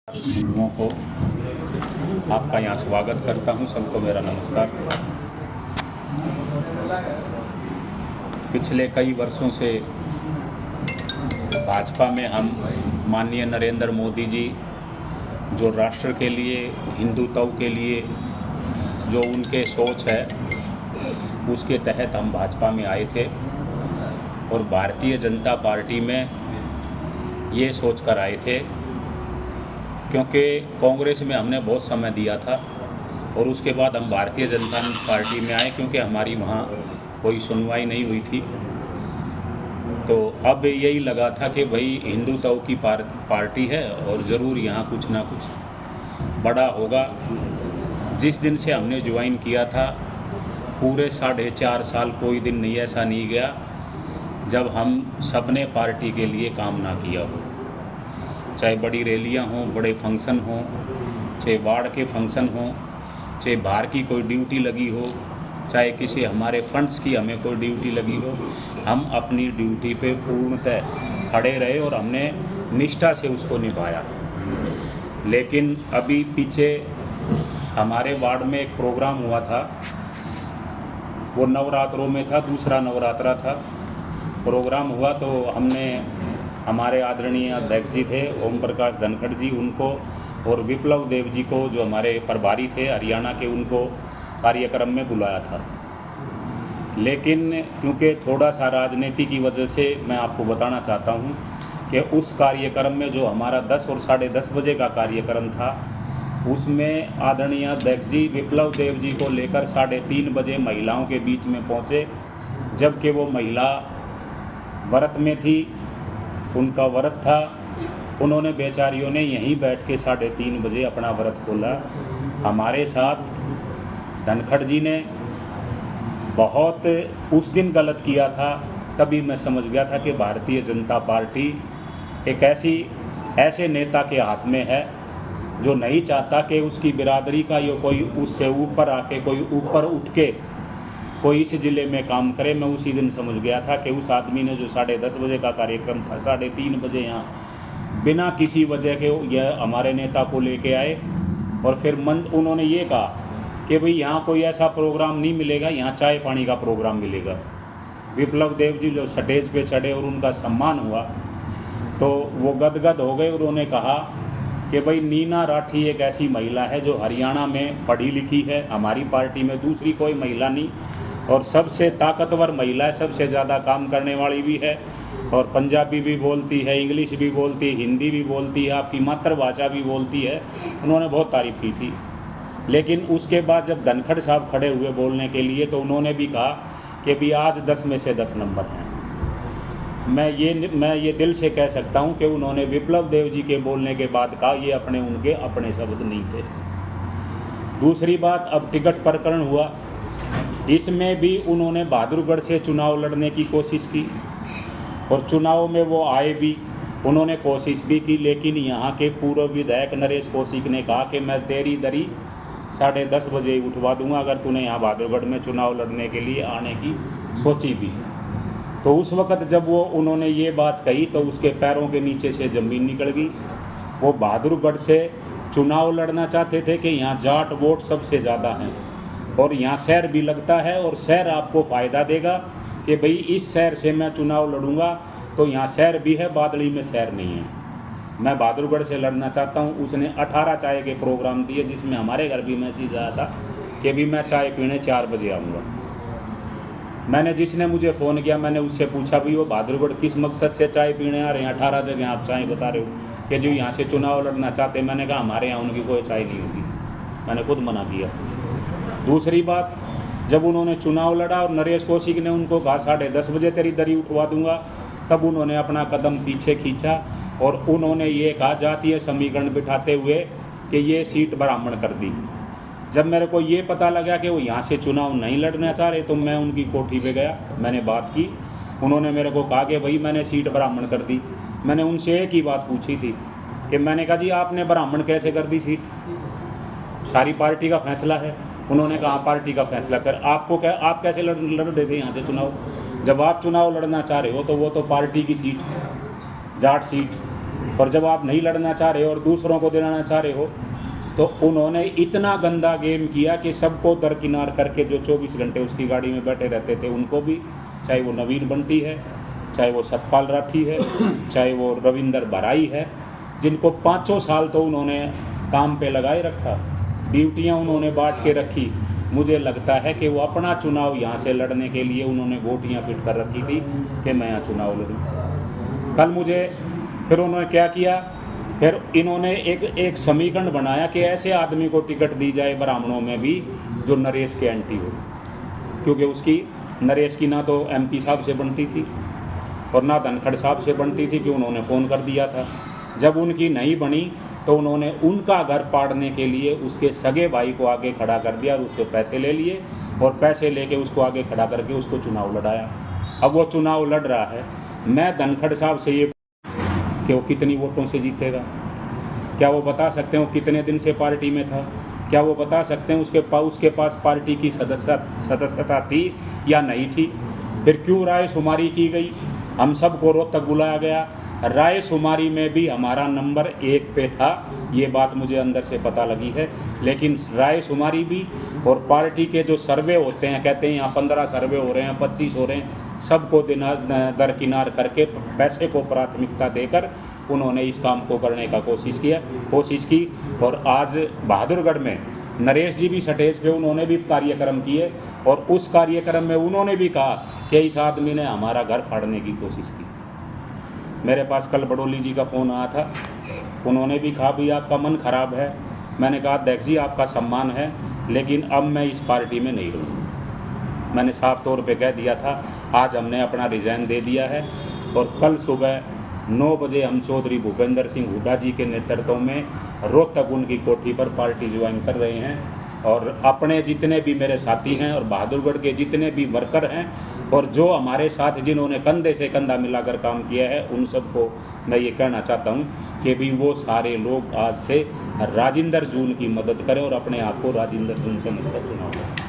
लोगों को आपका यहाँ स्वागत करता हूँ। सबको मेरा नमस्कार। पिछले कई वर्षों से भाजपा में हम माननीय नरेंद्र मोदी जी जो राष्ट्र के लिए, हिंदुत्व के लिए जो उनके सोच है उसके तहत हम भाजपा में आए थे और भारतीय जनता पार्टी में ये सोच कर आए थे, क्योंकि कांग्रेस में हमने बहुत समय दिया था और उसके बाद हम भारतीय जनता पार्टी में आए क्योंकि हमारी वहाँ कोई सुनवाई नहीं हुई थी। तो अब यही लगा था कि भाई हिंदुत्व की पार्टी है और ज़रूर यहाँ कुछ ना कुछ बड़ा होगा। जिस दिन से हमने ज्वाइन किया था पूरे 4.5 साल कोई दिन नहीं ऐसा नहीं गया जब हम सबने पार्टी के लिए काम ना किया हो। चाहे बड़ी रैलियां हों, बड़े फंक्शन हों, चाहे वार्ड के फंक्शन हों, चाहे बाहर की कोई ड्यूटी लगी हो, चाहे किसी हमारे फंड्स की हमें कोई ड्यूटी लगी हो, हम अपनी ड्यूटी पे पूर्णतः खड़े रहे और हमने निष्ठा से उसको निभाया। लेकिन अभी पीछे हमारे वार्ड में एक प्रोग्राम हुआ था, वो नवरात्रों में था, दूसरा नवरात्रा था। प्रोग्राम हुआ तो हमने हमारे आदरणीय अध्यक्ष जी थे ओम प्रकाश धनखड़ जी, उनको और विप्लव देव जी को जो हमारे प्रभारी थे हरियाणा के, उनको कार्यक्रम में बुलाया था। लेकिन क्योंकि थोड़ा सा राजनीति की वजह से मैं आपको बताना चाहता हूं कि उस कार्यक्रम में जो हमारा 10 और 10:30 बजे का कार्यक्रम था उसमें आदरणीय अध्यक्ष जी विप्लव देव जी को लेकर 3:30 बजे महिलाओं के बीच में पहुँचे, जबकि वो महिला व्रत में थी, उनका व्रत था। उन्होंने बेचारियों ने यहीं बैठ के 3:30 बजे अपना व्रत खोला। हमारे साथ धनखड़ जी ने बहुत उस दिन गलत किया था। तभी मैं समझ गया था कि भारतीय जनता पार्टी एक ऐसे नेता के हाथ में है जो नहीं चाहता कि उसकी बिरादरी का या कोई उससे ऊपर आके कोई ऊपर उठ के कोई इस ज़िले में काम करे। मैं उसी दिन समझ गया था कि उस आदमी ने जो 10:30 बजे का कार्यक्रम था 3:30 बजे यहाँ बिना किसी वजह के यह हमारे नेता को लेके आए और फिर उन्होंने ये कहा कि भाई यहाँ कोई ऐसा प्रोग्राम नहीं मिलेगा, यहाँ चाय पानी का प्रोग्राम मिलेगा। विप्लव देव जी जो स्टेज पे चढ़े और उनका सम्मान हुआ तो वो गदगद हो गए। उन्होंने कहा कि भाई नीना राठी एक ऐसी महिला है जो हरियाणा में पढ़ी लिखी है, हमारी पार्टी में दूसरी कोई महिला नहीं, और सबसे ताकतवर महिला है, सबसे ज़्यादा काम करने वाली भी है और पंजाबी भी बोलती है, इंग्लिश भी बोलती है, हिंदी भी बोलती है, आपकी मातृभाषा भी बोलती है। उन्होंने बहुत तारीफ़ की थी। लेकिन उसके बाद जब धनखड़ साहब खड़े हुए बोलने के लिए तो उन्होंने भी कहा कि भी आज 10 में से 10 नंबर हैं। मैं ये दिल से कह सकता हूं कि उन्होंने विप्लव देव जी के बोलने के बाद कहा, ये उनके अपने शब्द नहीं थे। दूसरी बात, अब टिकट प्रकरण हुआ, इसमें भी उन्होंने बहादुरगढ़ से चुनाव लड़ने की कोशिश की और चुनाव में वो आए भी, उन्होंने कोशिश भी की। लेकिन यहाँ के पूर्व विधायक नरेश कौशिक ने कहा कि मैं तेरी दरी 10:30 बजे उठवा दूंगा अगर तूने यहाँ बहादुरगढ़ में चुनाव लड़ने के लिए आने की सोची भी। तो उस वक़्त जब उन्होंने ये बात कही तो उसके पैरों के नीचे से ज़मीन निकल गई। वो बहादुरगढ़ से चुनाव लड़ना चाहते थे कि यहाँ जाट वोट सबसे ज़्यादा हैं और यहाँ शहर भी लगता है और शहर आपको फ़ायदा देगा कि भाई इस शहर से मैं चुनाव लड़ूंगा तो यहाँ शहर भी है, बादली में शहर नहीं है। मैं बहादुरगढ़ से लड़ना चाहता हूँ। उसने 18 चाय के प्रोग्राम दिए जिसमें हमारे घर भी मैसेज आया था कि भी मैं चाय पीने 4 बजे आऊँगा। मैंने जिसने मुझे फ़ोन किया मैंने उससे पूछा भी वो बहादुरगढ़ किस मकसद से चाय पीने आ रहे हैं, 18 जगह आप चाय बता रहे हो कि जो यहाँ से चुनाव लड़ना चाहते। मैंने कहा हमारे यहाँ उनकी कोई चाय नहीं होगी, मैंने खुद मना किया। दूसरी बात, जब उन्होंने चुनाव लड़ा और नरेश कौशिक ने उनको कहा 10:30 बजे तेरी दरी उठवा दूंगा, तब उन्होंने अपना कदम पीछे खींचा और उन्होंने ये कहा जातीय समीकरण बिठाते हुए कि ये सीट ब्राह्मण कर दी। जब मेरे को ये पता लगा कि वो यहाँ से चुनाव नहीं लड़ना चाह रहे तो मैं उनकी कोठी पे गया, मैंने बात की। उन्होंने मेरे को कहा कि भाई मैंने सीट ब्राह्मण कर दी। मैंने उनसे एक ही बात पूछी थी कि मैंने कहा जी आपने ब्राह्मण कैसे कर दी सीट, सारी पार्टी का फैसला है। उन्होंने कहा पार्टी का फैसला कर आप कैसे लड़ रहे थे यहाँ से चुनाव। जब आप चुनाव लड़ना चाह रहे हो तो वो तो पार्टी की सीट है, जाट सीट, और जब आप नहीं लड़ना चाह रहे हो और दूसरों को दिलाना चाह रहे हो, तो उन्होंने इतना गंदा गेम किया कि सबको दरकिनार करके जो 24 घंटे उसकी गाड़ी में बैठे रहते थे उनको भी, चाहे वो नवीन बंटी है, चाहे वो सतपाल राठी है, चाहे वो रविंदर बराई है, जिनको 5 साल तो उन्होंने काम पे लगाए रखा, ड्यूटियां उन्होंने बांट के रखी। मुझे लगता है कि वो अपना चुनाव यहाँ से लड़ने के लिए उन्होंने गोटियाँ फिट कर रखी थी कि मैं यहाँ चुनाव लड़ूँ। कल मुझे फिर उन्होंने क्या किया, फिर इन्होंने एक समीकरण बनाया कि ऐसे आदमी को टिकट दी जाए ब्राह्मणों में भी जो नरेश के एंटी हो, क्योंकि उसकी नरेश की ना तो MP साहब से बनती थी और ना धनखड़ साहब से बनती थी कि उन्होंने फ़ोन कर दिया था। जब उनकी नहीं बनी तो उन्होंने उनका घर पाड़ने के लिए उसके सगे भाई को आगे खड़ा कर दिया और उससे पैसे ले लिए और पैसे लेके उसको आगे खड़ा करके उसको चुनाव लड़ाया। अब वो चुनाव लड़ रहा है। मैं धनखड़ साहब से ये कि वो कितनी वोटों से जीतेगा, क्या वो बता सकते हैं वो कितने दिन से पार्टी में था, क्या वो बता सकते हैं उसके पास पार्टी की सदस्यता थी या नहीं थी, फिर क्यों रायशुमारी की गई, हम सबको रोहतक बुलाया गया, रायशुमारी में भी हमारा नंबर 1 पे था, ये बात मुझे अंदर से पता लगी है। लेकिन रायशुमारी भी और पार्टी के जो सर्वे होते हैं, कहते हैं यहाँ 15 सर्वे हो रहे हैं, 25 हो रहे हैं, सबको दरकिनार करके पैसे को प्राथमिकता देकर उन्होंने इस काम को करने का कोशिश की। और आज बहादुरगढ़ में नरेश जी भी स्टेज पे उन्होंने भी कार्यक्रम किए और उस कार्यक्रम में उन्होंने भी कहा कि इस आदमी ने हमारा घर फाड़ने की कोशिश की। मेरे पास कल बडोली जी का फ़ोन आया था, उन्होंने भी कहा भी आपका मन ख़राब है। मैंने कहा अध्यक्ष जी आपका सम्मान है, लेकिन अब मैं इस पार्टी में नहीं रहूँगा। मैंने साफ तौर पे कह दिया था, आज हमने अपना रिज़ाइन दे दिया है और कल सुबह 9 बजे हम चौधरी भूपेंद्र सिंह हुड्डा जी के नेतृत्व में रोहतक उनकी कोठी पर पार्टी ज्वाइन कर रहे हैं। और अपने जितने भी मेरे साथी हैं और बहादुरगढ़ के जितने भी वर्कर हैं और जो हमारे साथ जिन्होंने कंधे से कंधा मिलाकर काम किया है, उन सबको मैं ये कहना चाहता हूँ कि भी वो सारे लोग आज से राजिंदर जून की मदद करें और अपने आप को राजिंदर जून समझकर चुनाव करें।